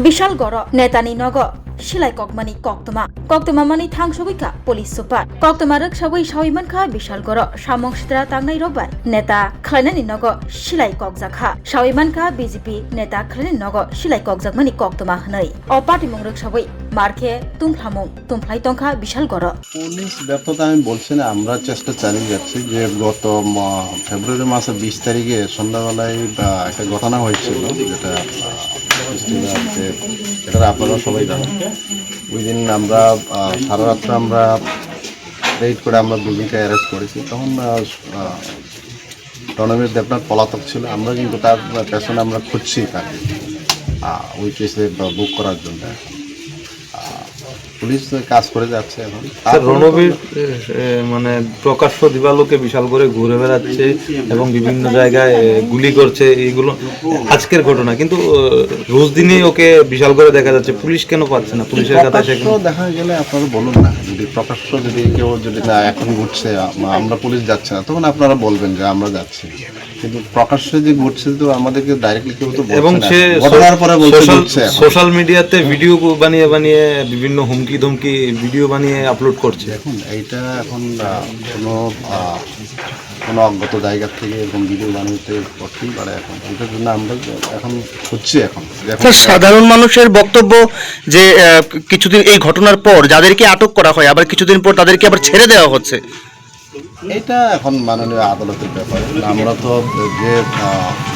বিশালগড় নেতানি নগ সিলাই ককমানি কক্তমা মানি থাংসবৈকা police super কক্তমা রোকসাবৈ সাवैमानखा Bishalgarh সামং সিদ্রা তাंनाय रबाय नेता खालायनायनि नग सिलाय ककजाखा सावैमानखा बीजेपी नेता खालायनायनि नग सिलाय ककजाकमानि कक्तमा हनै अ पार्टीमुं रোকসাবৈ मारखे तुमफ्लाय तंखा बिशालगড় পুলিশ ব্যাপারটা আমি বলছি না, আমরা চেষ্টা চালিয়ে যাচ্ছি যে গত ফেব্রুয়ারি মাসের 20 তারিখে সন্ধ্যাবেলায় একটা ঘটনা হয়েছিল, যেটা এটা আপনারা সবাই জানেন। ওই দিন আমরা সারা রাত্রে আমরা রেড করে আমরা দুজনকে অ্যারেস্ট করেছি। তখন রণবীর দেবনাথ পলাতক ছিল, আমরা কিন্তু তার পেছনে আমরা খুঁজছি তাকে ওই কেসে বুক করার জন্য। পুলিশ কাজ করে যাচ্ছে এখন। রণবীর মানে প্রকাশ্য দিবালোকে বিশাল করে ঘুরে বেড়াচ্ছে এবং বিভিন্ন জায়গায় গুলি করছে, এইগুলো আজকের ঘটনা, কিন্তু রোজ দিনই ওকে বিশাল করে দেখা যাচ্ছে। পুলিশ কেন পাচ্ছে না? পুলিশের কথা দেখা গেলে আপনারা বলুন না, যদি প্রকাশ্য যদি কেউ যদি না এখন ঘুরছে আমরা পুলিশ যাচ্ছে না, তখন আপনারা বলবেন যে আমরা যাচ্ছি, কিন্তু প্রকাশ্যে যে ঘুরছে তো আমাদেরকে ডাইরেক্টলি কেউ তো এবং সে সোশ্যাল মিডিয়াতে ভিডিও বানিয়ে বানিয়ে বিভিন্ন হুমকি ধমকি ভিডিও বানিয়ে আপলোড করছে। এখন এইটা এখন কোনো অজ্ঞাত জায়গা থেকে এরকম ভিডিও বানাতে করতেই পারে। এখন এটার জন্য আমরা এখন খুঁজছি। এখন সাধারণ মানুষের বক্তব্য যে কিছুদিন এই ঘটনার পর যাদেরকে আটক করা হয় আবার কিছুদিন পর তাদেরকে আবার ছেড়ে দেওয়া হচ্ছে। এটা এখন মাননীয় আদালতের ব্যাপার। আমরা তো যে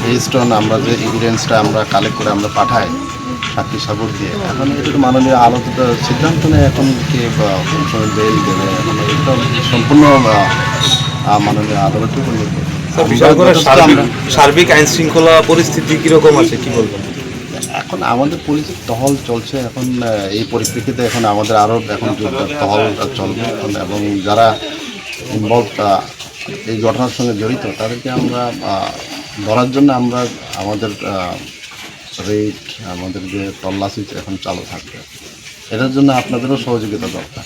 বেসড অন আমরা যে এভিডেন্সটা আমরা কালেক্ট করে আমরা পাঠাই সাক্ষী সাবর দিয়ে, এখন এটা তো মাননীয় আদালতের সিদ্ধান্ত নেই এখন কে কোন সময় বেল দেবে। এখন এটা সম্পূর্ণ মাননীয় আদালতের উপর নির্ভর। সার্বিক আইন শৃঙ্খলা পরিস্থিতি কিরকম আছে কি বলবেন? এখন আমাদের পুলিশের টহল চলছে। এখন এই পরিপ্রেক্ষিতে এখন আমাদের আরও এখন টহল চলবে এবং যারা ইনভলভ এই ঘটনার সঙ্গে জড়িত তাদেরকে আমরা ধরার জন্য আমরা আমাদের রেড আমাদের যে তল্লাশি এখন চালু থাকবে। এটার জন্য আপনাদেরও সহযোগিতা দরকার।